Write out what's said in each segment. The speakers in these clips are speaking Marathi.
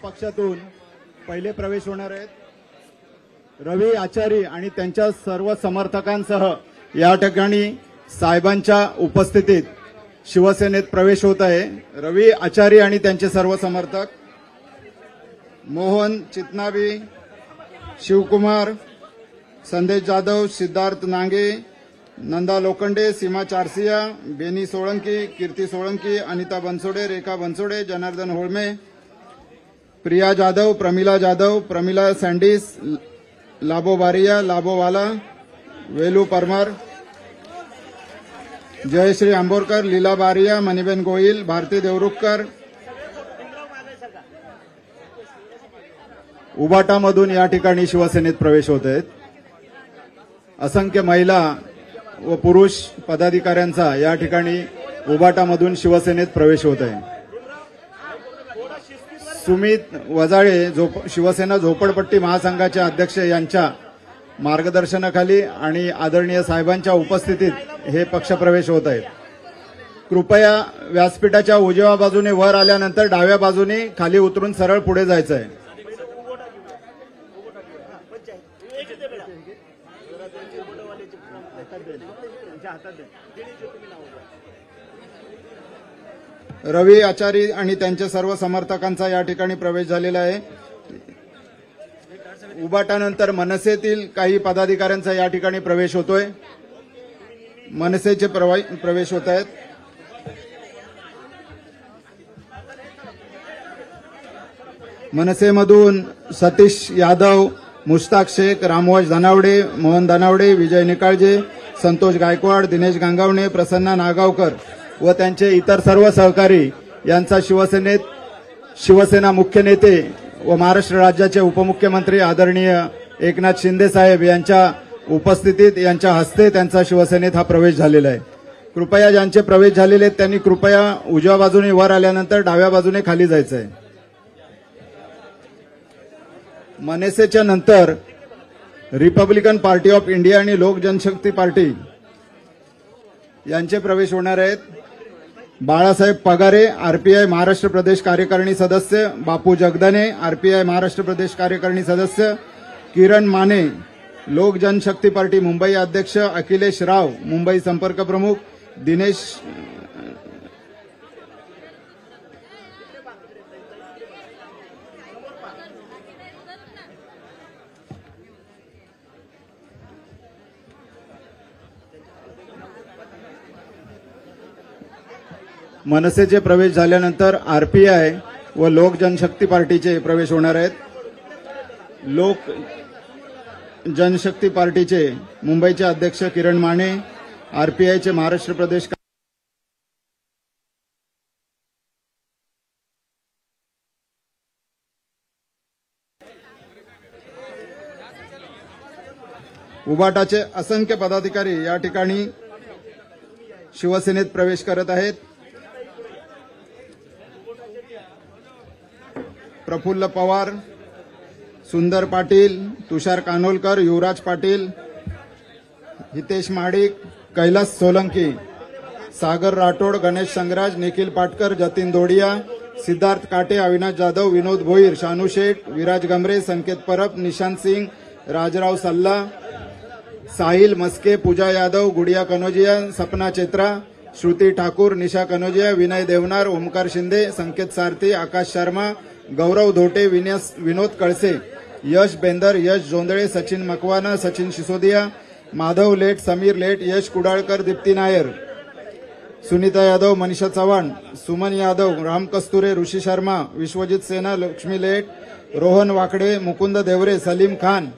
पक्षातून पहिले प्रवेश होणार आहेत रवी आचारी आणि त्यांच्या सर्व समर्थकांसह या ठिकाणी साहेबांच्या उपस्थितीत शिवसेनेत प्रवेश होत आहे। रवी आचारी आणि त्यांचे सर्व समर्थक मोहन चितनावी, शिवकुमार, संदेश जाधव, सिद्धार्थ नांगे, नंदा लोखंडे, सीमा चारसिया, बेनी सोळंकी, कीर्ती सोळंकी, अनिता बनसोडे, रेखा बनसोडे, जनार्दन होळमे, प्रिया जाधव, प्रमिला जाधव, प्रमिला सँडिस, लाबो बारिया, लाबो वाला, वेलू परमार, जयश्री आंबोरकर, लीला बारिया, मणिबेन गोहिल, भारती देवरुखकर, उबाटामधून या ठिकाणी शिवसेनेत प्रवेश होत आहेत। असंख्य महिला व पुरुष पदाधिकाऱ्यांचा या ठिकाणी उबाटामधून शिवसेनेत प्रवेश होत आहे। सुमित वजाळे शिवसेना झोपडपट्टी महासंघाचे अध्यक्ष यांच्या मार्गदर्शनाखाली आणि आदरणीय साहेबांच्या उपस्थितीत हे पक्षप्रवेश होत आहेत। कृपया व्यासपीठाच्या उजव्या बाजूने वर आल्यानंतर डाव्या बाजूने खाली उतरून सरळ पुढे जायचं आहे। रवी आचारी आणि त्यांच्या सर्व समर्थकांचा या ठिकाणी प्रवेश झालेला आहे। उबाटानंतर मनसेतील काही पदाधिकाऱ्यांचा या ठिकाणी प्रवेश होतोय। मनसेचे प्रवेश होत आहेत। मनसेमधून सतीश यादव, मुश्ताक शेख, रामवश धनावडे, मोहन धनावडे, विजय निकाळजे, संतोष गायकवाड, दिनेश गांगावणे, प्रसन्ना नागावकर व त्यांचे इतर सर्व सहकारी यांचा शिवसेना मुख्य नेते व महाराष्ट्र राज्याचे उपमुख्यमंत्री आदरणीय एकनाथ शिंदे साहेब यांच्या उपस्थितीत यांच्या हस्ते त्यांचा शिवसेनेत हा प्रवेश झालेला आहे। कृपया ज्यांचे प्रवेश झालेले आहेत त्यांनी कृपया उजव्या बाजूने वर आल्यानंतर डाव्या बाजूने खाली जायचं आहे। मनसेच्या नंतर रिपब्लिकन पार्टी ऑफ इंडिया आणि लोक जनशक्ती पार्टी यांचे प्रवेश होणार आहेत। बाळासाहेब पगारे, आरपीआय महाराष्ट्र प्रदेश कार्यकारिणी सदस्य, बापू जगदाने, आरपीआय महाराष्ट्र प्रदेश कार्यकारिणी सदस्य, किरण माने, लोक जनशक्ती पार्टी मुंबई अध्यक्ष, अखिलेश राव, मुंबई संपर्क प्रमुख, दिनेश मनसेचे प्रवेश झाल्यानंतर आरपीआय व लोक जनशक्ती पार्टीचे प्रवेश होणार आहेत। लोक जनशक्ती पार्टीचे मुंबईचे अध्यक्ष किरण माने, आरपीआयचे महाराष्ट्र प्रदेश उबाटाचे असंख्य पदाधिकारी या ठिकाणी शिवसेनेत प्रवेश करत आहेत। प्रफुल्ल पवार, सुंदर पाटील, तुषार कानोलकर, युवराज पाटील, हितेश महाडिक, कैलास सोलंकी, सागर राठोड, गणेश संगराज, निखिल पाटकर, जतीन दोडिया, सिद्धार्थ काटे, अविनाश जाधव, विनोद भोईर, शानू शेठ, विराज गमरे, संकेत परब, निशांत सिंग, राजराव सल्ला, साहिल मस्के, पूजा यादव, गुडिया कनोजिया, सपना चेत्रा, श्रुती ठाकूर, निशा कनोजिया, विनय देवनार, ओमकार शिंदे, संकेत सारथी, आकाश शर्मा, गौरव धोटे, विनोद कळसे, यश बेंदर, यश जोंदळे, सचिन मकवाना, सचिन सिसोदिया, माधव लेट, समीर लेट, यश कुडाळकर, दीप्ती नायर, सुनीता यादव, मनीषा चव्हाण, सुमन यादव, राम कस्तुरे, ऋषी शर्मा, विश्वजित सेना, लक्ष्मी लेट, रोहन वाकडे, मुकुंद देवरे, सलीम खान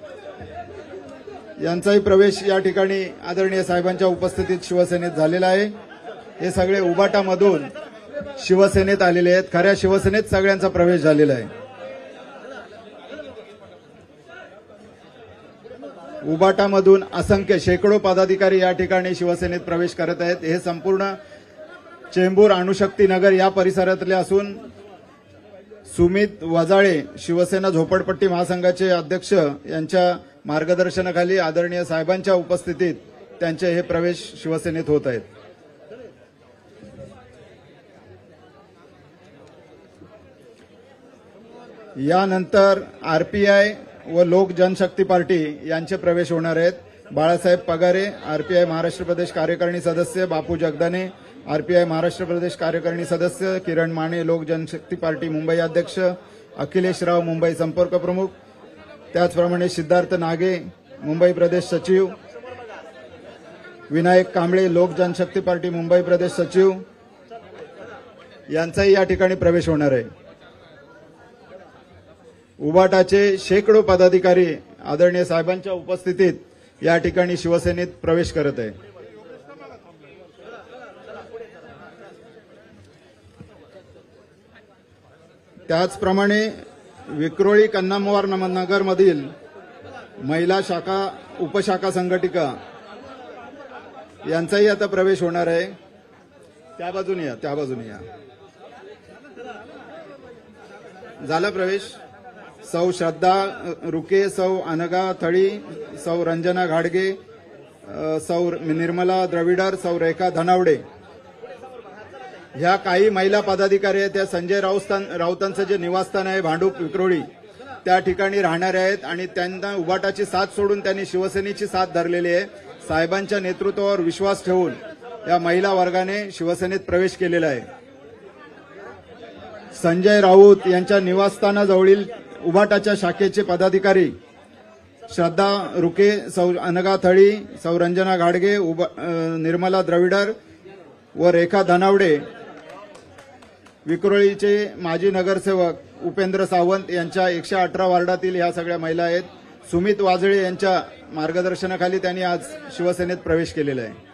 यांचाही प्रवेश या ठिकाणी आदरणीय साहेबांच्या उपस्थितीत शिवसेनेत झालेला आहे। हे सगळे उबाटामधून शिवसेनेत आलेले आहेत। खऱ्या शिवसेनेत सगळ्यांचा प्रवेश झालेला आहे। उबाटामधून असंख्य शेकडो पदाधिकारी या ठिकाणी शिवसेनेत प्रवेश करत आहेत। हे संपूर्ण चेंबूर, अणुशक्ती नगर या परिसरातले असून सुमित वजाळे शिवसेना झोपडपट्टी महासंघाचे अध्यक्ष यांच्या मार्गदर्शनाखाली आदरणीय साहेबांच्या उपस्थितीत त्यांचे हे प्रवेश शिवसेनेत होत आहेत। यानंतर आरपीआय व लोक जनशक्ती पार्टी यांचे प्रवेश होणार आहेत. बाळासाहेब पगारे आरपीआय महाराष्ट्र प्रदेश कार्यकारिणी सदस्य, बापू जगदाने आरपीआय महाराष्ट्र प्रदेश कार्यकारिणी सदस्य, किरण माने लोक जनशक्ती पार्टी मुंबई अध्यक्ष, अखिलेश राव मुंबई संपर्क प्रमुख, त्याचप्रमाणे सिद्धार्थ नागे मुंबई प्रदेश सचिव, विनायक कांबळे लोक जनशक्ती पार्टी मुंबई प्रदेश सचिव यांचाही या ठिकाणी प्रवेश होणार आहे. उबाटाचे शेकडो पदाधिकारी आदरणीय साहेबांच्या उपस्थितीत या ठिकाणी शिवसेनेत प्रवेश करत आहे. त्याचप्रमाणे विक्रोळी कन्नामवार नगरमधील महिला शाखा उपशाखा संघटिका यांचाही आता प्रवेश होणार आहे. त्या बाजूने या झाला प्रवेश. सौ श्रद्धा रुके, सौ अनगा थळी, सौ रंजना घाडगे, सौ निर्मला द्रविडर, सौ रेखा धनावडे ह्या काही महिला पदाधिकारी आहेत. त्या संजय राऊतांचं जे निवासस्थान आहे भांडूप विक्रोळी त्या ठिकाणी राहणारे आहेत आणि त्यांना उबाटाची साथ सोडून त्यांनी शिवसेनेची साथ धरलेली आहे. साहेबांच्या नेतृत्वावर विश्वास ठेवून या महिला वर्गाने शिवसेनेत प्रवेश केलेला आहे. संजय राऊत यांच्या निवासस्थानाजवळील उबाटाच्या शाखेचे पदाधिकारी श्रद्धा रुके, सौ अनगा थळी, सौ रंजना घाडगे, निर्मला द्रविडर व रेखा धनावडे, विक्रोळीचे माजी नगरसेवक उपेंद्र सावंत यांच्या 118 वार्डातील ह्या सगळ्या महिला आहेत. सुमित वाजळे यांच्या मार्गदर्शनाखाली त्यांनी आज शिवसेनेत प्रवेश केलेला आहे.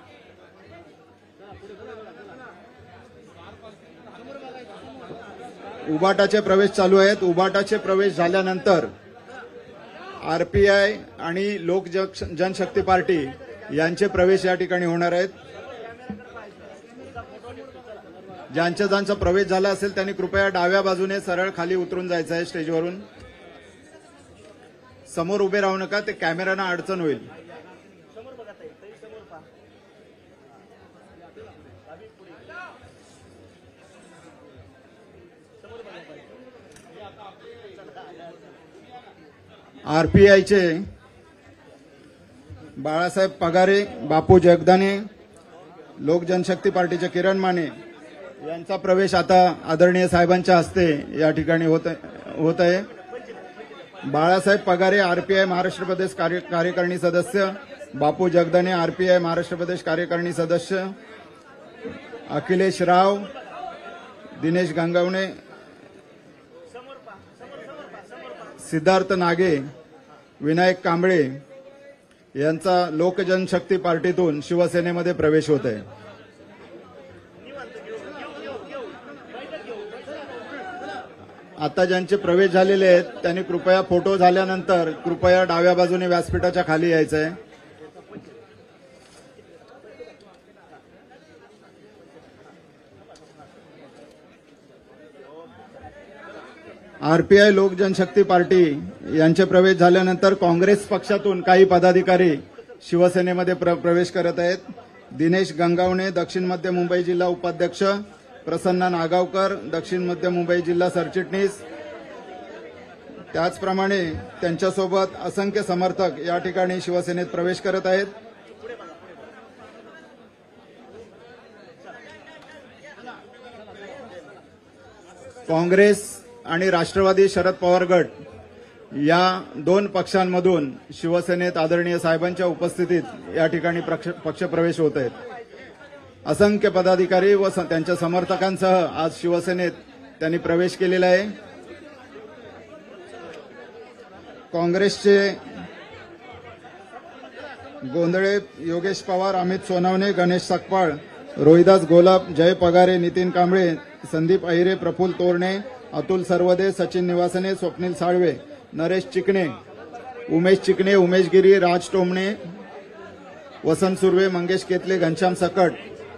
उबाटाचे प्रवेश चालू आहेत. उबाटाचे प्रवेश झाल्यानंतर आरपीआय आणि लोक जनशक्ती पार्टी यांचे प्रवेश या ठिकाणी होणार आहेत. ज्यांचा प्रवेश झाला असेल त्यांनी कृपया डाव्या बाजूने सरळ खाली उतरून जायचं आहे. स्टेजवरून समोर उभे राहू नका, ते कॅमेऱ्यांना अडचण होईल. आरपीआयचे बाळासाहेब पगारे, बापू जगदाने, लोक जनशक्ती पार्टीचे किरण माने यांचा प्रवेश आता आदरणीय साहेबांच्या हस्ते या ठिकाणी होत आहे. बाळासाहेब पगारे आरपीआय महाराष्ट्र प्रदेश कार्यकारिणी सदस्य, बापू जगदाने आरपीआय महाराष्ट्र प्रदेश कार्यकारिणी सदस्य, अखिलेश राव, दिनेश गंगावणे, सिद्धार्थ नागे, विनायक कांबळे यांचा लोक जनशक्ती पार्टीतून शिवसेनेमध्ये प्रवेश होत आहे. आता ज्यांचे प्रवेश झालेले आहेत त्यांनी कृपया फोटो झाल्यानंतर कृपया डाव्या बाजूने व्यासपीठाच्या खाली यायचं आहे. आरपीआय लोक जनशक्ती पार्टी यांचे प्रवेश झाल्यानंतर काँग्रेस पक्षातून काही पदाधिकारी शिवसेनेमध्ये प्रवेश करत आहेत. दिनेश गंगावणे दक्षिण मध्य मुंबई जिल्हा उपाध्यक्ष, प्रसन्ना नागावकर दक्षिण मध्य मुंबई जिल्हा सरचिटणीस, त्याचप्रमाणे त्यांच्यासोबत असंख्य समर्थक या ठिकाणी शिवसेनेत प्रवेश करत आहेत. काँग्रेस आणि राष्ट्रवादी शरद पवार गट या दोन पक्षांमधून शिवसेनेत आदरणीय साहेबांच्या उपस्थितीत या ठिकाणी पक्षप्रवेश होत आहेत. असंख्य पदाधिकारी व त्यांच्या समर्थकांसह आज शिवसेनेत त्यांनी प्रवेश केलेला आहे. काँग्रेसचे गोंधळे योगेश पवार, अमित सोनवणे, गणेश सकपाळ, रोहिदास गोलाप, जय पगारे, नितीन कांबळे, संदीप अहिरे, प्रफुल्ल तोरणे, अतुल सरवदे, सचिन निवासने, स्वप्नील साळवे, नरेश चिकणे, उमेश चिकणे, उमेश गिरी, राज टोमणे, वसंत सुर्वे, मंगेश केतले, घनश्याम सकट,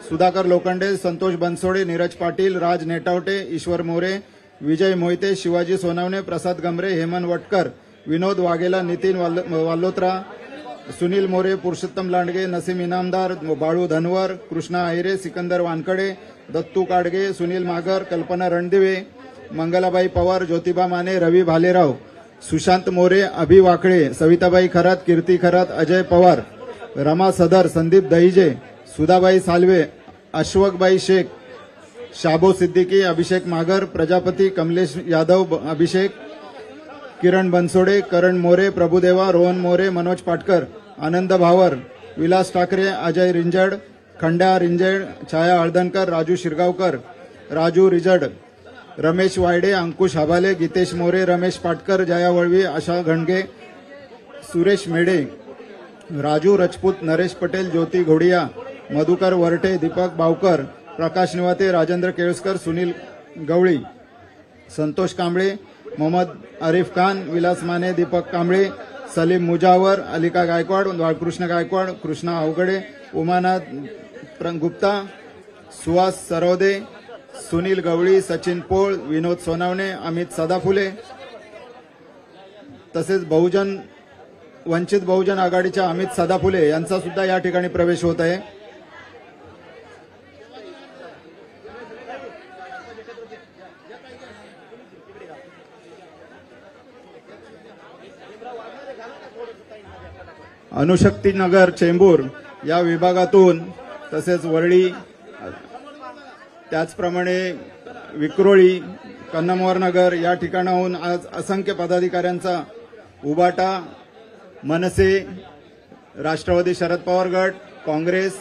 सुधाकर लोखंडे, संतोष बनसोडे, नीरज पाटील, राज नेटावटे, ईश्वर मोरे, विजय मोहिते, शिवाजी सोनवणे, प्रसाद गमरे, हेमंत वटकर, विनोद वाघेला, नितीन वाल्लोत्रा, सुनील मोरे, पुरुषोत्तम लांडगे, नसीम इनामदार, बाळू धनवर, कृष्णा अहिरे, सिकंदर वानकडे, दत्तू काडगे, सुनील मागर, कल्पना रणदिवे, मंगलाबाई पवार, ज्योतिबा माने, रवी भालेराव, सुशांत मोरे, अभि वाकळे, सविताबाई खरात, कीर्ती खरात, अजय पवार, रमा सदर, संदीप दहिजे, सुधाबाई सालवे, अश्वकबाई शेख, शाबो सिद्दीकी, अभिषेक मागर, प्रजापती, कमलेश यादव, अभिषेक, किरण बनसोडे, करण मोरे, प्रभुदेवा, रोहन मोरे, मनोज पाटकर, आनंद भावर, विलास ठाकरे, अजय रिंजड, खंड्या रिंजड, छाया हळदणकर, राजू शिरगावकर, राजू रिजड, रमेश वायडे, अंकुश हबाले, गीतेश मोरे, रमेश पाटकर, जया वळवी, आशा घणगे, सुरेश मेढे, राजू राजपूत, नरेश पटेल, ज्योती घोडिया, मधुकर वरटे, दीपक बावकर, प्रकाश निवाते, राजेंद्र केळुसकर, सुनील गवळी, संतोष कांबळे, मोहम्मद आरिफ खान, विलास माने, दीपक कांबळे, सलीम मुजावर, अलिका गायकवाड, बाळकृष्ण गायकवाड, कृष्णा अवगडे, उमानाथ गुप्ता, सुहास सरवदे, सुनील गवळी, सचिन पोळ, विनोद सोनावणे, अमित सदाफुले, तसेच वंचित बहुजन आघाडीच्या अमित सदाफुले यांचा सुद्धा या ठिकाणी प्रवेश होत आहे. अणुशक्तीनगर चेंबूर या विभागातून तसेच वरळी, त्याचप्रमाणे विक्रोळी, कन्नमवार नगर या ठिकाणाहून आज असंख्य पदाधिकाऱ्यांचा उबाटा, मनसे, राष्ट्रवादी शरद पवार गट, काँग्रेस,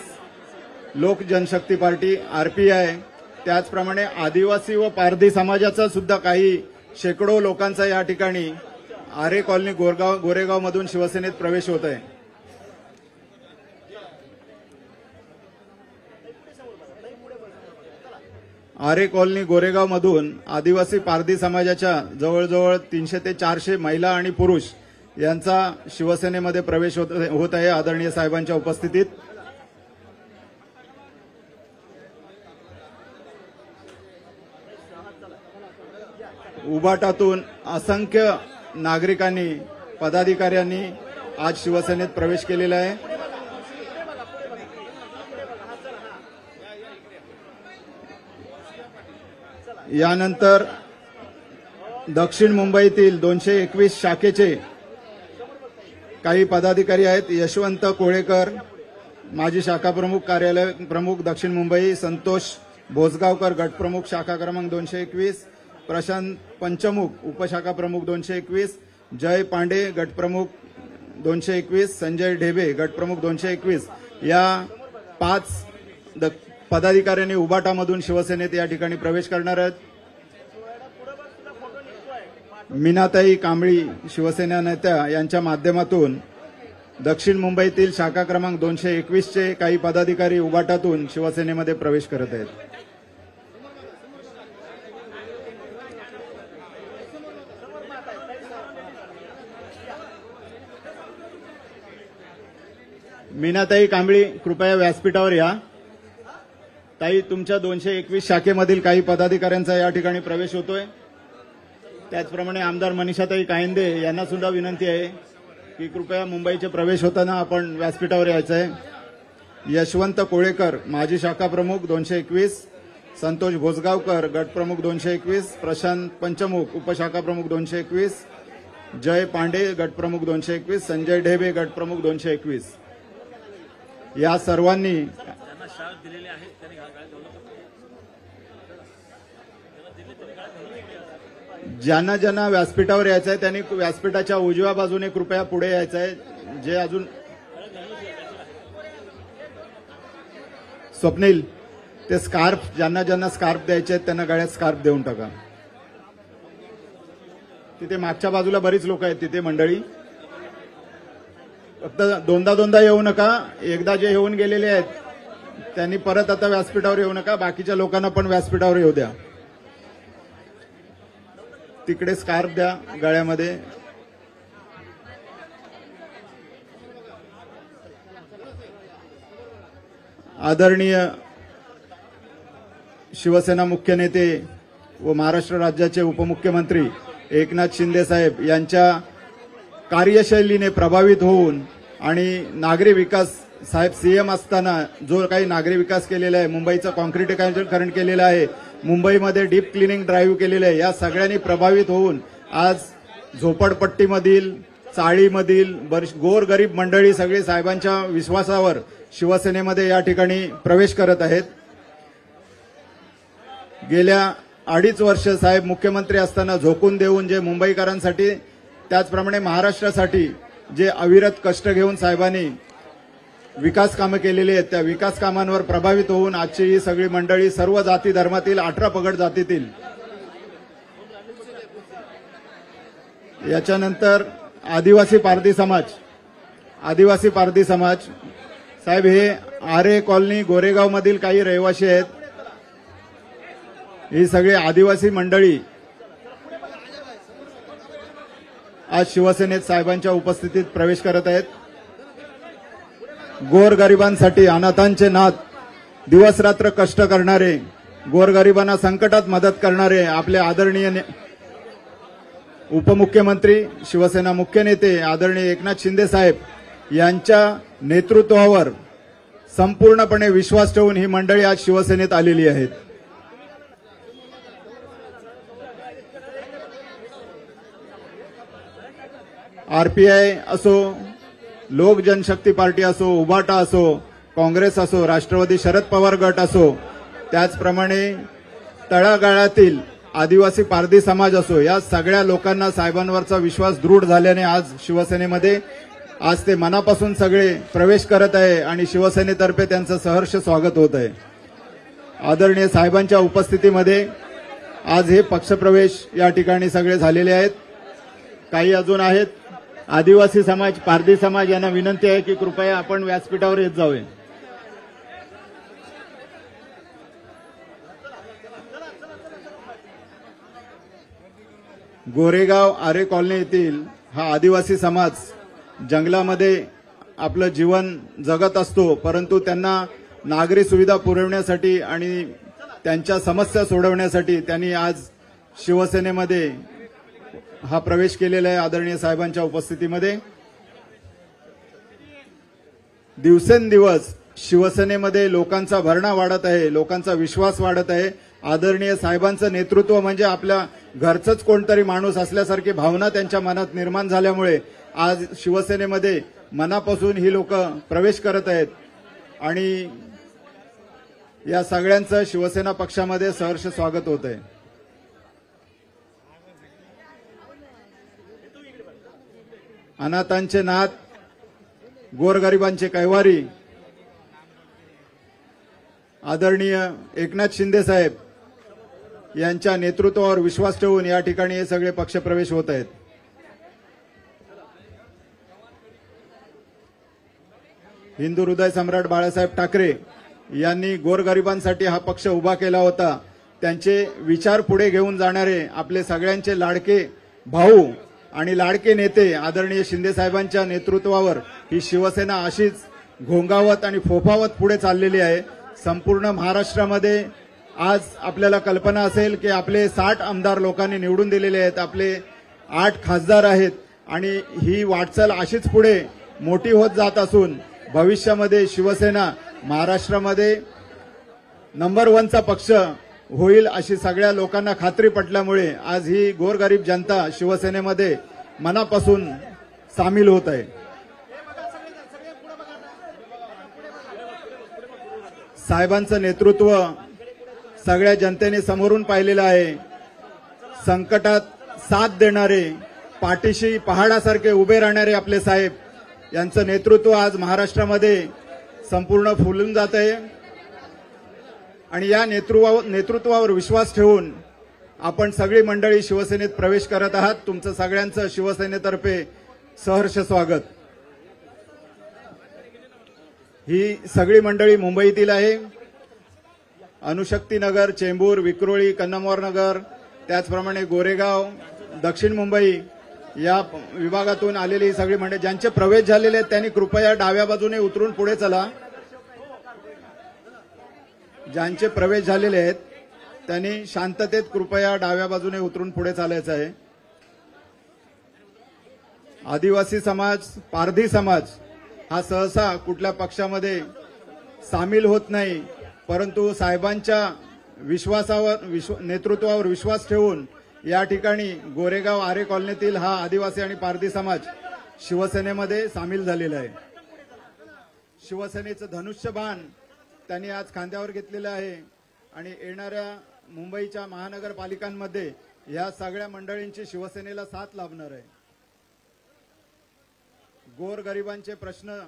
लोक जनशक्ती पार्टी, आरपीआय, त्याचप्रमाणे आदिवासी व पारधी समाजाचा सुद्धा काही शेकडो लोकांचा या ठिकाणी आरे कॉलनी गोरेगाव मधून शिवसेनेत प्रवेश होत आहे. आरे कॉलनी गोरेगाव मधून आदिवासी पारधी समाजाच्या जवळजवळ 300 ते 400 महिला आणि पुरुष यांचा शिवसेनेमध्ये प्रवेश होत आहे आदरणीय साहेबांच्या उपस्थितीत. उबाटातून असंख्य नागरिकांनी, पदाधिकाऱ्यांनी आज शिवसेनेत प्रवेश केलेला आहे. यानंतर दक्षिण मुंबईतील 221 शाखेचे काही पदाधिकारी आहेत. यशवंत कोळेकर, माजी शाखा प्रमुख, कार्यालय प्रमुख, दक्षिण मुंबई, संतोष भोसगावकर, गटप्रमुख, शाखा क्रमांक 221, प्रशांत पंचमुख, उपशाखा प्रमुख 221, जय पांडे, गटप्रमुख 221, संजय ढेबे, गटप्रमुख 221 या 5 पदाधिकाऱ्यांनी उबाटामधून शिवसेनेत या ठिकाणी प्रवेश करणार आहेत. मीनाताई कांबळी, शिवसेना नेत्या यांच्या माध्यमातून दक्षिण मुंबईतील शाखा क्रमांक 221 चे काही पदाधिकारी उबाटातून शिवसेनेमध्ये प्रवेश करत आहेत. मीनाताई कांबळी, कृपया व्यासपीठावर या. ताई, तुमच्या 221 शाखेमधील काही पदाधिकाऱ्यांचा या ठिकाणी प्रवेश होतोय. त्याचप्रमाणे आमदार मनीषाताई कायंदे यांना सुद्धा विनंती आहे की कृपया मुंबईचे प्रवेश होताना आपण व्यासपीठावर यायचं आहे. यशवंत कोळेकर, माजी शाखा प्रमुख 221, संतोष भोसगावकर, गटप्रमुख 221, प्रशांत पंचमुख, उपशाखा प्रमुख 221, जय पांडे, गटप्रमुख 221, संजय ढेबे, गटप्रमुख 221 या सर्वांनी ज्यांना ज्यांना व्यासपीठावर यायचं आहे त्यांनी व्यासपीठाच्या उजव्या बाजूने कृपया पुढे यायचं आहे. जे अजून स्वप्नील, ते स्कार्फ, ज्यांना ज्यांना स्कार्फ द्यायचे आहेत त्यांना गळ्यात स्कार्फ देऊन टाका. तिथे मागच्या बाजूला बरीच लोक आहेत तिथे मंडळी. फक्त दोनदा येऊ नका. एकदा जे येऊन गेलेले आहेत त्यांनी परत आता व्यासपीठावर येऊ नका. बाकीच्या लोकांना पण व्यासपीठावर येऊ द्या. तिकडे स्कार्फ द्या गळ्यामध्ये. आदरणीय शिवसेना मुख्य नेते व महाराष्ट्र राज्याचे उपमुख्यमंत्री एकनाथ शिंदे साहेब यांच्या कार्यशैलीने प्रभावित होऊन आणि नागरी विकास साहेब सीएम असताना जो काही नागरी विकास केलेला आहे, मुंबईचं कॉन्क्रिटीकरण केलेलं आहे, मुंबईमध्ये डीप क्लिनिंग ड्राईव्ह केलेले आहे, या सगळ्यांनी प्रभावित होऊन आज झोपडपट्टीमधील, चाळीमधील गोरगरीब मंडळी सगळी साहेबांच्या विश्वासावर शिवसेनेमध्ये या ठिकाणी प्रवेश करत आहेत. गेल्या 2.5 वर्ष साहेब मुख्यमंत्री असताना झोकून देऊन जे मुंबईकरांसाठी त्याचप्रमाणे महाराष्ट्रासाठी जे अविरत कष्ट घेऊन साहेबांनी विकास कामं केलेली आहेत, त्या विकास कामांवर प्रभावित होऊन आजची ही सगळी मंडळी सर्व जाती धर्मातील 18 पगड जातीतील, याच्यानंतर आदिवासी पारधी समाज साहेब हे आरे कॉलनी गोरेगाव मधील काही रहिवासी आहेत. ही सगळी आदिवासी मंडळी आज शिवसेनेत साहेबांच्या उपस्थितीत प्रवेश करत आहेत. गोरगरिबांसाठी अनाथांचे नाथ, दिवसरात्र कष्ट करणारे, गोरगरिबांना संकटात मदत करणारे आपले आदरणीय उपमुख्यमंत्री, शिवसेना मुख्य नेते आदरणीय एकनाथ शिंदे साहेब यांच्या नेतृत्वावर संपूर्णपणे विश्वास ठेवून ही मंडळी आज शिवसेनेत आलेली आहेत. आरपीआय असो, लोक जनशक्ती पार्टी असो, उभाटा असो, काँग्रेस असो, राष्ट्रवादी शरद पवार गट असो, त्याचप्रमाणे तळागाळातील आदिवासी पारधी समाज असो, या सगळ्या लोकांना साहेबांवरचा विश्वास दृढ झाल्याने आज शिवसेनेमध्ये आज ते मनापासून सगळे प्रवेश करत आहे आणि शिवसेनेतर्फे त्यांचं सहर्ष स्वागत होत आहे. आदरणीय साहेबांच्या उपस्थितीमध्ये आज हे पक्षप्रवेश या ठिकाणी सगळे झालेले आहेत. काही अजून आहेत. आदिवासी समाज, पारधी समाज यांना विनंती आहे की कृपया आपण व्यासपीठावर येत जावे. गोरेगाव आरे कॉलनी येथील हा आदिवासी समाज जंगलामध्ये आपलं जीवन जगत असतो, परंतु त्यांना नागरी सुविधा पुरवण्यासाठी आणि त्यांच्या समस्या सोडवण्यासाठी त्यांनी आज शिवसेनेमध्ये हा प्रवेश केलेला आहे. आदरणीय साहेबांच्या उपस्थितीमध्ये दिवसेंदिवस शिवसेनेमध्ये लोकांचा भरणा वाढत आहे, लोकांचा विश्वास वाढत आहे. आदरणीय साहेबांचं नेतृत्व म्हणजे आपल्या घरचंच कोणतरी माणूस असल्यासारखी भावना त्यांच्या मनात निर्माण झाल्यामुळे आज शिवसेनेमध्ये मनापासून ही लोक प्रवेश करत आहेत आणि या सगळ्यांचं शिवसेना पक्षामध्ये सहर्ष स्वागत होत आहे. अनाथांचे नाथ, गोरगरिबांचे कैवारी आदरणीय एकनाथ शिंदे साहेब यांच्या नेतृत्वावर विश्वास ठेवून या ठिकाणी हे सगळे पक्षप्रवेश होत आहेत. हिंदू हृदय सम्राट बाळासाहेब ठाकरे यांनी गोरगरिबांसाठी हा पक्ष उभा केला होता. त्यांचे विचार पुढे घेऊन जाणारे आपले सगळ्यांचे लाडके भाऊ आणि लाडके नेते आदरणीय शिंदे साहेबांच्या नेतृत्वावर ही शिवसेना अशीच घोंगावत आणि फोफावत पुढे चाललेली आहे. संपूर्ण महाराष्ट्रामध्ये आज आपल्याला कल्पना असेल की आपले 60 आमदार लोकांनी निवडून दिलेले आहेत, आपले 8 खासदार आहेत आणि ही वाटचाल अशीच पुढे मोठी होत जात असून भविष्यामध्ये शिवसेना महाराष्ट्रामध्ये नंबर 1चा पक्ष होईल अशी सगळ्या लोकांना खात्री पटल्यामुळे आज ही गोरगरीब जनता शिवसेनेमध्ये मनापासून सामील होत आहे. साहेबांचं नेतृत्व सगळ्या जनतेने समोरून पाहिलेलं आहे. संकटात साथ देणारे, पाठीशी पहाडासारखे उभे राहणारे आपले साहेब यांचं नेतृत्व आज महाराष्ट्रामध्ये संपूर्ण फुलून जात आहे आणि या नेतृत्वावर विश्वास ठेवून आपण सगळी मंडळी शिवसेनेत प्रवेश करत आहात. तुमचं सगळ्यांचं शिवसेनेतर्फे सहर्ष स्वागत. ही सगळी मंडळी मुंबईतील आहे. अणुशक्तीनगर, चेंबूर, विक्रोळी, कन्नमवार नगर, त्याचप्रमाणे गोरेगाव, दक्षिण मुंबई या विभागातून आलेली ही सगळी मंडळी, ज्यांचे प्रवेश झालेले आहेत त्यांनी कृपया डाव्या बाजूने उतरून पुढे चला. ज्यांचे प्रवेश झालेले आहेत त्यांनी शांततेत कृपया डाव्या बाजूने उतरून पुढे चालायचं आहे. आदिवासी समाज, पारधी समाज हा सहसा कुठल्या पक्षामध्ये सामील होत नाही, परंतु साहेबांच्या नेतृत्वावर विश्वास ठेवून या ठिकाणी गोरेगाव आरे कॉलनीतील हा आदिवासी आणि पारधी समाज शिवसेनेमध्ये सामील झालेला आहे. शिवसेनेचं धनुष्यबाण त्यांनी आज खांद्यावर घेतलेलं आहे आणि येणाऱ्या मुंबईच्या महानगरपालिकांमध्ये या सगळ्या मंडळींची शिवसेनेला साथ लाभणार आहे. गोरगरिबांचे प्रश्न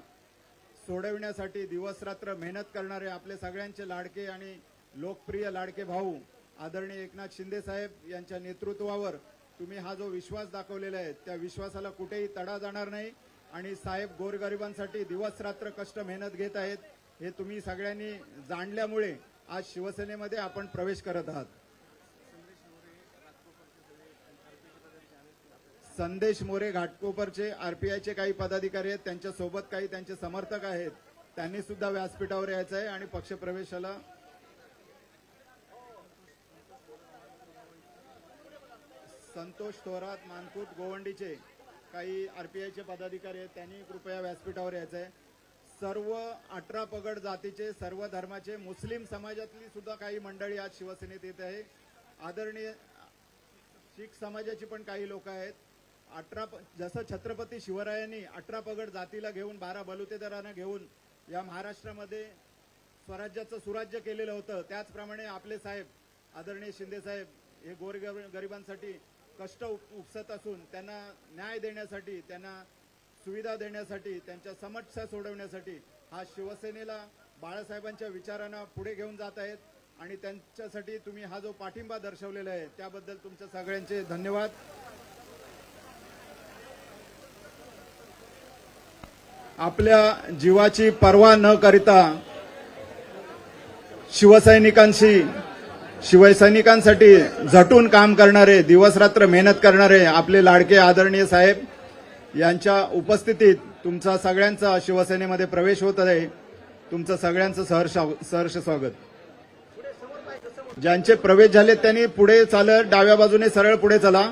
सोडविण्यासाठी दिवस रात्र मेहनत करणारे आपले सगळ्यांचे लाडके आणि लोकप्रिय लाडके भाऊ आदरणीय एकनाथ शिंदे साहेब यांच्या नेतृत्वावर तुम्ही हा जो विश्वास दाखवलेला आहे त्या विश्वासाला कुठेही तडा जाणार नाही आणि साहेब गोरगरिबांसाठी दिवस रात्र कष्ट मेहनत घेत आहेत हे तुम्ही सगळ्यांनी जाणल्यामुळे आज शिवसेनेमध्ये आपण प्रवेश करत आहात. संदेश मोरे घाटकोपरचे आरपीआयचे काही पदाधिकारी आहेत, त्यांच्या सोबत काही त्यांचे समर्थक आहेत, त्यांनी सुद्धा व्यासपीठावर यायचं आहे आणि पक्षप्रवेशाला संतोष थोरात मानकुट गोवंडीचे काही आरपीआयचे पदाधिकारी आहेत, त्यांनी कृपया व्यासपीठावर यायचं आहे. सर्व 18 पगड जातीचे सर्व धर्माचे मुस्लिम समाजातली सुद्धा काही मंडळी आज शिवसेनेत येत आहे. आदरणीय शीख समाजाची पण काही लोक आहेत. जसं छत्रपती शिवरायांनी 18 पगड जातीला घेऊन 12 बलुतेदारांना घेऊन या महाराष्ट्रामध्ये स्वराज्याचं सुराज्य केलेलं होतं, त्याचप्रमाणे आपले साहेब आदरणीय शिंदे साहेब हे गोरगरिबांसाठी कष्ट उपसत असून त्यांना न्याय देण्यासाठी, त्यांना सुविधा देण्यासाठी, त्यांच्या समस्या सोडवण्यासाठी हा शिवसेनेला बाळासाहेबांच्या विचारांना पुढे घेऊन जात आहेत आणि त्यांच्यासाठी तुम्ही हा जो पाठिंबा दर्शवलेला आहे त्याबद्दल तुमच्या सगळ्यांचे धन्यवाद. आपल्या जीवाची पर्वा न करता शिवसैनिकांसाठी झटून काम करणारे, दिवस रात्र मेहनत करणारे आपले लाडके आदरणीय साहेब यांच्या उपस्थितीत तुमचा सगळ्यांचा शिवसेनेमध्ये प्रवेश होत आहे. तुमचं सगळ्यांचं सहर्ष स्वागत. ज्यांचे प्रवेश झाले त्यांनी पुढे चालत डाव्या बाजूने सरळ पुढे चला.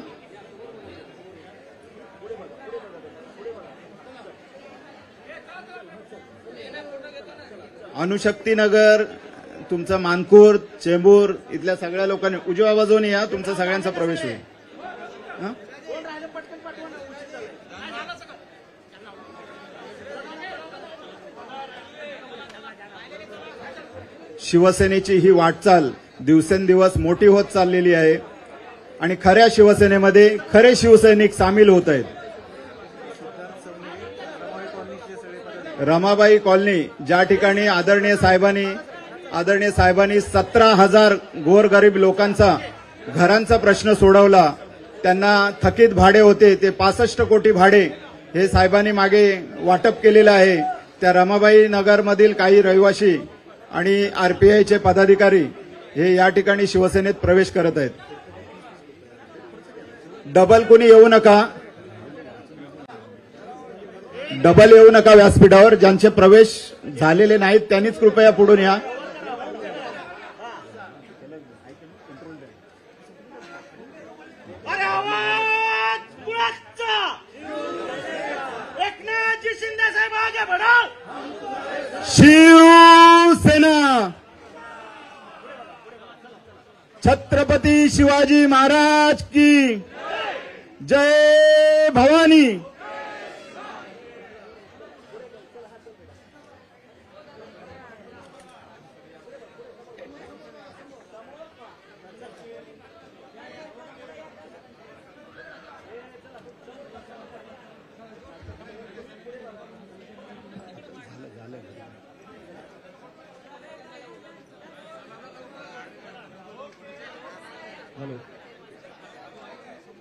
अणुशक्तीनगर, तुमचं मानकूर, चेंबूर इथल्या सगळ्या लोकांनी उजव्या बाजूने या, तुमचा सगळ्यांचा प्रवेश होईल. शिवसेनेची ही वाटचाल दिवसेंदिवस मोठी होत चाललेली आहे आणि खऱ्या शिवसेनेमध्ये खरे शिवसैनिक सामील होत आहेत. रमाबाई कॉलनी ज्या ठिकाणी आदरणीय साहेबांनी 17,000 गोरगरीब लोकांचा घरांचा प्रश्न सोडवला, त्यांना थकीत भाडे होते ते 65 कोटी भाडे हे साहेबांनी मागे वाटप केलेलं आहे. त्या रमाबाई नगरमधील काही रहिवासी आणि आरपीआयचे पदाधिकारी हे या ठिकाणी शिवसेनेत प्रवेश करत आहेत. डबल येऊ नका व्यासपीठावर. ज्यांचे प्रवेश झालेले नाहीत त्यांनीच कृपया पुढून या. शिवसेना, छत्रपती शिवाजी महाराज की जय भवानी.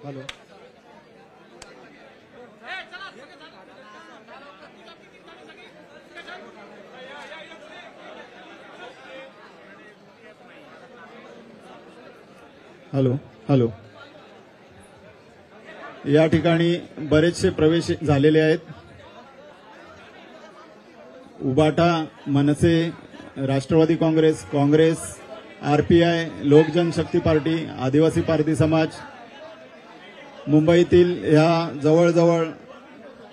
हॅलो हॅलो हॅलो या ठिकाणी बरेचसे प्रवेश झालेले आहेत. उबाटा, मनसे, राष्ट्रवादी काँग्रेस, आरपीआय, लोक जनशक्ती पार्टी, आदिवासी पारधी समाज, मुंबईतील ह्या जवळजवळ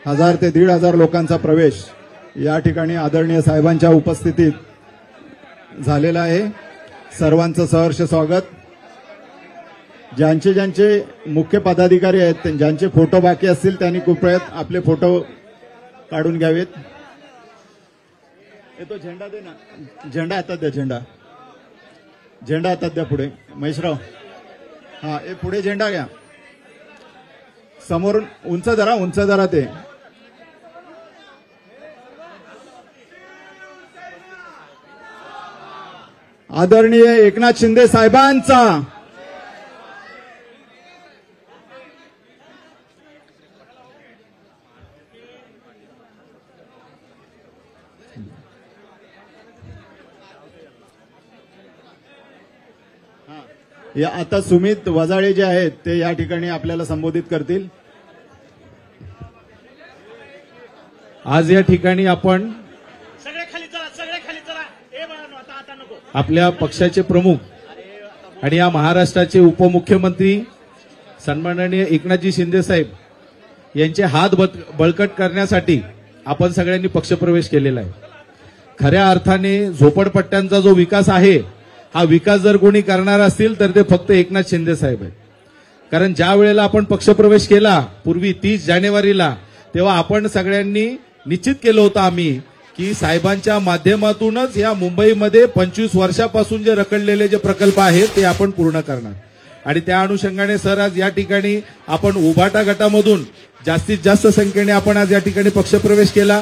1000 ते 1,500 लोकांचा प्रवेश या ठिकाणी आदरणीय साहेबांच्या उपस्थितीत झालेला आहे. सर्वांचं सहर्ष स्वागत। ज्यांचे ज्यांचे मुख्य पदाधिकारी आहेत ज्यांचे फोटो बाकी असतील त्यांनी कृपया आपले फोटो काढून घ्यावेत। तो झेंडा दे ना, झेंडा हातात द्या, झेंडा हातात द्या पुढे महेशराव। हा, हे पुढे झेंडा घ्या, समोरून उंच धरा ते। आदरणीय एकनाथ शिंदे साहेबांचा आता सुमित वजाळे जे आहेत ते या ठिकाणी आपल्याला संबोधित करतील। आज या ठिकाणी आपण आपल्या पक्षाचे प्रमुख आणि या महाराष्ट्राचे उपमुख्यमंत्री सन्माननीय एकनाथजी शिंदे साहेब यांचे हात बळकट करण्यासाठी आपण सगळ्यांनी पक्षप्रवेश केलेला आहे। खऱ्या अर्थाने झोपडपट्ट्यांचा जो विकास आहे हा विकास जर कोणी करणार असतील तर ते फक्त एकनाथ शिंदे साहेब आहेत। कारण ज्या वेळेला आपण पक्षप्रवेश केला पूर्वी 30 जानेवारीला, तेव्हा आपण सगळ्यांनी निश्चित केलं होतं आम्ही की साहेबांच्या माध्यमातूनच या मुंबईमध्ये 25 वर्षापासून जे रखडलेले जे प्रकल्प आहेत ते आपण पूर्ण करणार। आणि त्या अनुषंगाने सर आज या ठिकाणी आपण उभाटा गटामधून जास्तीत जास्त संख्येने आपण आज या ठिकाणी पक्षप्रवेश केला।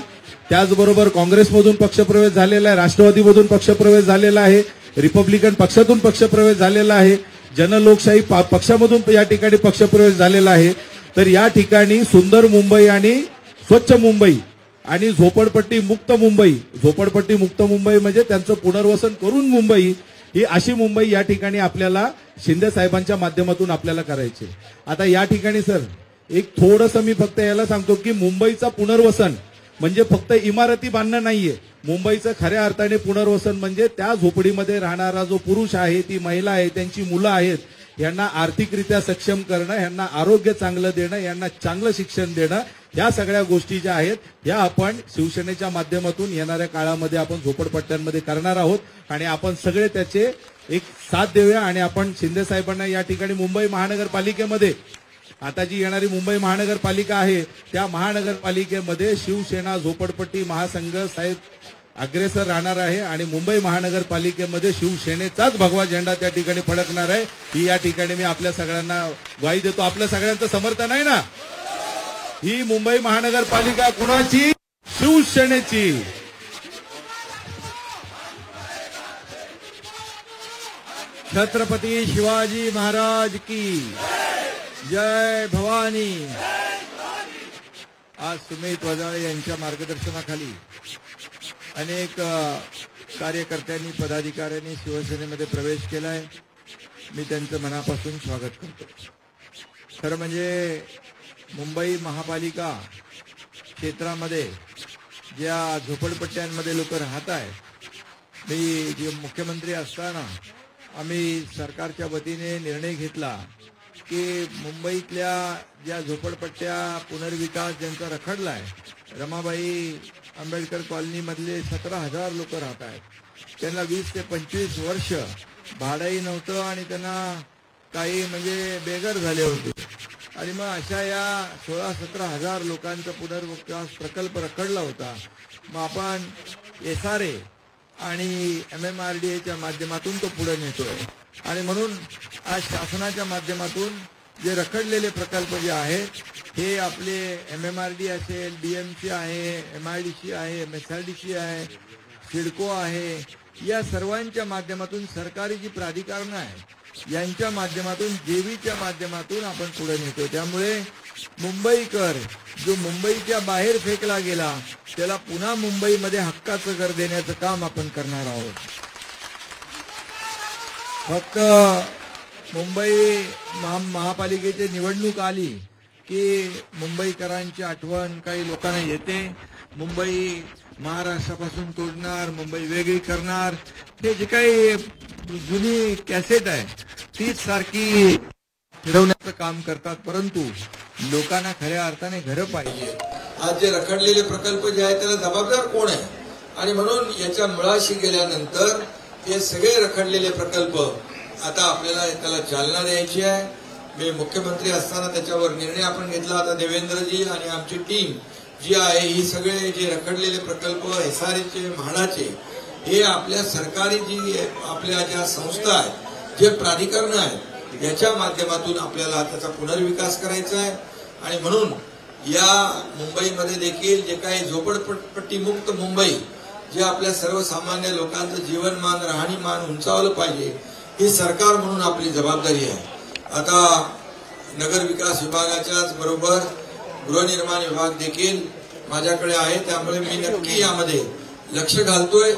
त्याचबरोबर काँग्रेसमधून पक्षप्रवेश झालेला आहे, राष्ट्रवादीमधून पक्षप्रवेश झालेला आहे, रिपब्लिकन पक्षातून पक्षप्रवेश झालेला आहे, जनलोकशाही पक्षामधून या ठिकाणी पक्षप्रवेश झालेला आहे। तर या ठिकाणी सुंदर मुंबई आणि स्वच्छ मुंबई आणि झोपडपट्टी मुक्त मुंबई म्हणजे त्यांचं पुनर्वसन करून मुंबई, ही अशी मुंबई या ठिकाणी आपल्याला शिंदे साहेबांच्या माध्यमातून आपल्याला करायची। आता या ठिकाणी सर एक थोडंसं मी फक्त याला सांगतो की मुंबईचा पुनर्वसन म्हणजे फक्त इमारती बांधणं नाहीये। मुंबईचं खऱ्या अर्थाने पुनर्वसन म्हणजे त्या झोपडीमध्ये राहणारा जो पुरुष आहे, ती महिला आहे, त्यांची मुलं आहेत, यांना आर्थिकरित्या सक्षम करणं, यांना आरोग्य चांगलं देणं, यांना चांगलं शिक्षण देणं, या सगळ्या गोष्टी ज्या आहेत ह्या आपण शिवसेनेच्या माध्यमातून येणाऱ्या काळामध्ये आपण झोपडपट्ट्यांमध्ये करणार आहोत आणि आपण सगळे त्याचे एक साथ देऊया। आणि आपण शिंदे साहेबांना या ठिकाणी मुंबई महानगरपालिकेमध्ये आता जी येणारी मुंबई महानगरपालिका आहे त्या महानगरपालिकेमध्ये शिवसेना झोपडपट्टी महासंघ साहेब अग्रेसर राहणार आहे आणि मुंबई महानगरपालिकेमध्ये शिवसेनेचाच भगवा झेंडा त्या ठिकाणी फडकणार आहे। ही या ठिकाणी मी आपल्या सगळ्यांना ग्वाही देतो। आपल्या सगळ्यांचं समर्थन आहे ना? ही मुंबई महानगरपालिका कुणाची? शिवसेनेची। छत्रपती शिवाजी महाराज की जय भवानी। आज सुमित वजाळे यांच्या मार्गदर्शनाखाली अनेक कार्यकर्त्यांनी पदाधिकाऱ्यांनी शिवसेनेमध्ये प्रवेश केलाय। मी त्यांचं मनापासून स्वागत करतो। खरं म्हणजे मुंबई महापालिका क्षेत्रामध्ये ज्या झोपडपट्ट्यांमध्ये लोक राहत आहेत, मी जे मुख्यमंत्री असताना आम्ही सरकारच्या वतीने निर्णय घेतला की मुंबईतल्या ज्या झोपडपट्ट्या पुनर्विकास ज्यांचा रखडलाय, रमाबाई आंबेडकर कॉलनीमधले 17,000 लोक राहत आहेत, त्यांना 20 ते 25 वर्ष भाडंही नव्हतं आणि त्यांना काही म्हणजे बेघर झाले होते। आणि मग अशा या 16-17,000 लोकांचा पुनर्विकास प्रकल्प रखडला होता। मग आपण SRA आणि MMRDAच्या माध्यमातून तो पुढे नेतोय आणि म्हणून आज शासनाच्या माध्यमातून जे रखडलेले प्रकल्प जे आहेत हे आपले MMRD असेल, DMC आहे, MIDC आहे, MSRDC आहे, सिडको आहे, या सर्वांच्या माध्यमातून सरकारी जी प्राधिकरणं आहेत यांच्या माध्यमातून जेवीच्या माध्यमातून आपण पुढे नेतो। त्यामुळे मुंबईकर जो मुंबईच्या बाहेर फेकला गेला त्याला पुन्हा मुंबईमध्ये हक्काचं घर देण्याचं काम आपण करणार आहोत। फक्त मुंबई महापालिकेची निवडणूक आली की मुंबईकरांची आठवण काही लोकांना येते। मुंबई महाराष्ट्रापासून तोडणार, मुंबई वेगळी करणार, हे जे काही जुनी कॅसेट आहे तीच सारखी फिरवण्याचं काम करतात, परंतु लोकांना खऱ्या अर्थाने घरं पाहिजे। आज जे रखडलेले प्रकल्प जे आहेत त्याला जबाबदार कोण आहे? आणि म्हणून याच्या मुळाशी गेल्यानंतर हे सगळे रखडलेले प्रकल्प आता आपल्याला त्याला चालना द्यायची आहे. मी मुख्यमंत्री असताना त्याच्यावर निर्णय आपण घेतला. आता देवेंद्रजी आणि आमची टीम जी आहे ही सगळे जे रखडलेले प्रकल्प SRAचे म्हाडाचे हे आपल्या सरकारी जी आपल्या ज्या संस्था आहेत जे प्राधिकरण आहेत याच्या माध्यमातून आपल्याला त्याचा पुनर्विकास करायचा आहे. आणि म्हणून या मुंबईमध्ये देखील जे काही झोपडपट्टी मुक्त मुंबई जे आपल्या सर्वसामान्य लोकांचं जीवनमान राहणीमान उंचावलं पाहिजे ही सरकार म्हणून आपली जबाबदारी आहे. आता नगर विकास विभागाच्याच बरोबर गृहनिर्माण विभाग देखील माझ्याकडे आहे. त्यामुळे मी नक्की यामध्ये लक्ष घालतोय.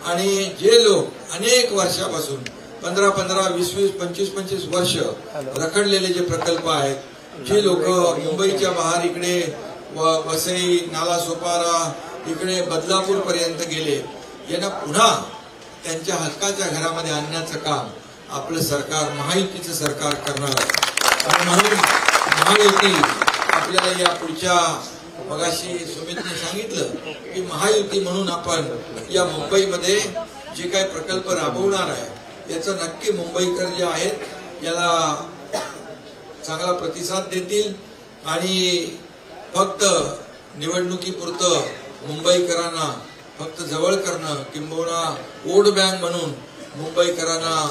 आणि जे लोक अनेक वर्षापासून 15-15, 20-20, 25-25 वर्ष रखडलेले जे प्रकल्प आहेत, जी लोक मुंबईच्या बाहेर इकडे वसई, नालासोपारा, इकडे बदलापूर पर्यंत गेले, यांना पुन्हा त्यांच्या हक्काच्या घरामध्ये आणण्याचं काम आपलं सरकार, महायुतीचं सरकार करणार आहे. आणि म्हणून महायुती आपल्याला या पुढच्या, मगाशी सुमितने सांगितलं की महायुती म्हणून आपण या मुंबईमध्ये जे काही प्रकल्प राबवणार आहे याचा नक्की मुंबईकर जे आहेत याला चांगला प्रतिसाद देतील. आणि फक्त निवडणुकीपुरतं मुंबईकरांना फक्त जवळ करणं किंबहुना वोट बँक म्हणून मुंबईकरांना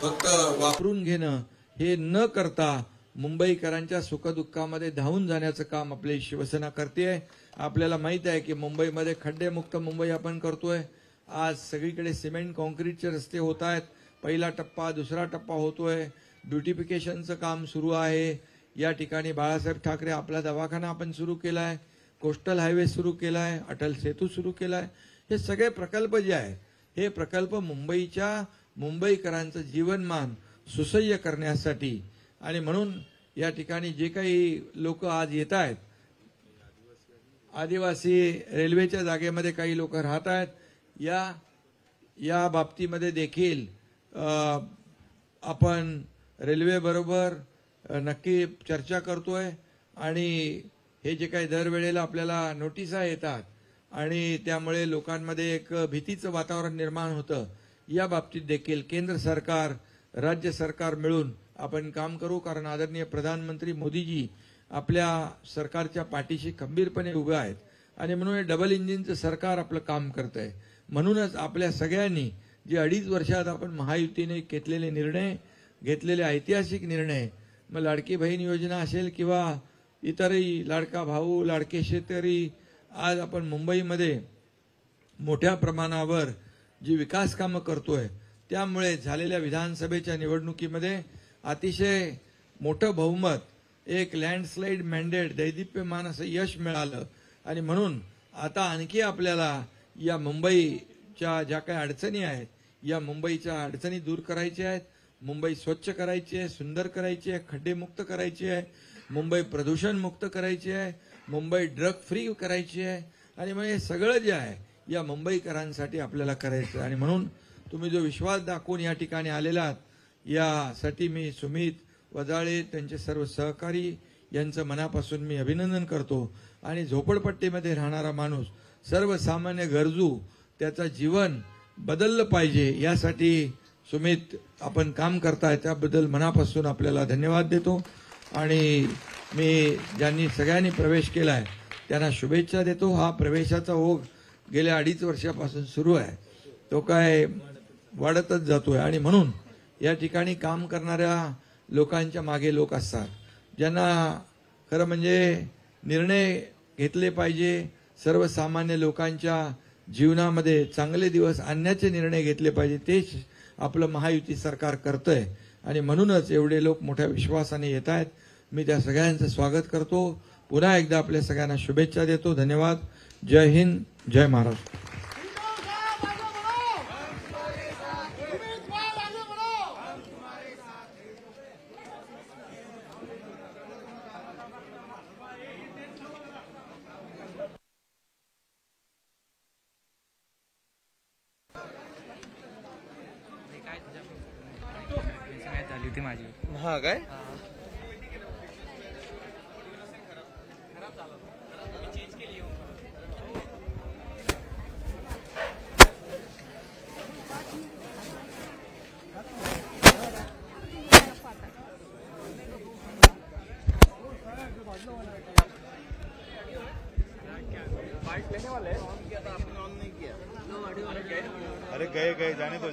फक्त वापरून घेणं हे न करता मुंबईकरांच्या सुखदुःखामध्ये धावून जाण्याचं काम आपली शिवसेना करते. आपल्याला माहित आहे की मुंबईमध्ये खड्डेमुक्त मुंबई आपण करतोय. आज सगळीकडे सिमेंट कॉन्क्रीटचे रस्ते होत आहेत. पहिला टप्पा, दुसरा टप्पा होतोय. ब्युटिफिकेशनचं काम सुरू आहे. या ठिकाणी बाळासाहेब ठाकरे आपला दवाखाना आपण सुरू केलाय, कोस्टल हायवे सुरू केलाय, अटल सेतू सुरू केलाय. हे सगळे प्रकल्प जे आहे हे प्रकल्प मुंबईकरांचं जीवनमान सुसह्य करण्यासाठी. आणि म्हणून या ठिकाणी जे काही लोक आज येत आहेत, आदिवासी रेल्वेच्या जागेमध्ये काही लोक राहत आहेत, या बाबतीमध्ये देखील आपण रेल्वे बरोबर नक्की चर्चा करतोय. आणि हे जे काही दरवेळेला आपल्याला नोटिसा येतात आणि त्यामुळे लोकांमध्ये एक भीतीचं वातावरण निर्माण होतं, या बाबतीत देखील केंद्र सरकार, राज्य सरकार मिळून आपण काम करू. कारण आदरणीय प्रधानमंत्री मोदीजी आपल्या सरकारच्या पाठीशी खंबीरपणे उभे आहेत. आणि म्हणून हे डबल इंजिनचं सरकार आपलं काम करत आहे. म्हणूनच आपल्या सगळ्यांनी जे 2.5 वर्षात आपण महायुतीने घेतलेले निर्णय, घेतलेले ऐतिहासिक निर्णय, मग लाडकी बहीण योजना असेल किंवा इतरही, लाडका भाऊ, लाडके शेतकरी, आज आपण मुंबईमध्ये मोठ्या प्रमाणावर जी विकास कामं करतोय, त्यामुळे झालेल्या विधानसभेच्या निवडणुकीमध्ये अतिशय मोठं बहुमत, एक लँडस्लाईड मॅन्डेट, दैदिप्यमान असं यश मिळालं. आणि म्हणून आता आणखी आपल्याला या मुंबईच्या ज्या काही अडचणी आहेत, या मुंबईच्या अडचणी दूर करायच्या आहेत. मुंबई स्वच्छ करायची आहे, सुंदर करायची आहे, खड्डेमुक्त करायची आहे, मुंबई प्रदूषण मुक्त करायची आहे, मुंबई ड्रग फ्री करायची आहे. आणि मग हे सगळं जे आहे या मुंबईकरांसाठी आपल्याला करायचं. आणि म्हणून तुम्ही जो विश्वास दाखवून या ठिकाणी आलेला आहात, यासाठी मी सुमित वजाळे, त्यांचे सर्व सहकारी यांचं मनापासून मी अभिनंदन करतो. आणि झोपडपट्टीमध्ये राहणारा माणूस, सर्वसामान्य गरजू, त्याचं जीवन बदललं पाहिजे, यासाठी सुमित आपण काम करताय, त्याबद्दल मनापासून आपल्याला धन्यवाद देतो. आणि मी ज्यांनी सगळ्यांनी प्रवेश केलाय त्यांना शुभेच्छा देतो. हा प्रवेशाचा ओघ गेल्या 2.5 वर्षापासून सुरू आहे, तो काय वाढतच जातोय. आणि म्हणून या ठिकाणी काम करणाऱ्या लोकांच्या मागे लोक असतात, ज्यांना खरं म्हणजे निर्णय घेतले पाहिजे, सर्वसामान्य लोकांच्या जीवनामध्ये चांगले दिवस आणण्याचे निर्णय घेतले पाहिजे, तेच आपलं महायुती सरकार करतंय. आणि म्हणूनच एवढे लोक मोठ्या विश्वासाने येत आहेत. मी त्या सगळ्यांचं स्वागत करतो. पुन्हा एकदा आपल्या सगळ्यांना शुभेच्छा देतो. धन्यवाद. जय हिंद, जय महाराष्ट्र. हा काय अरे गए जाने दो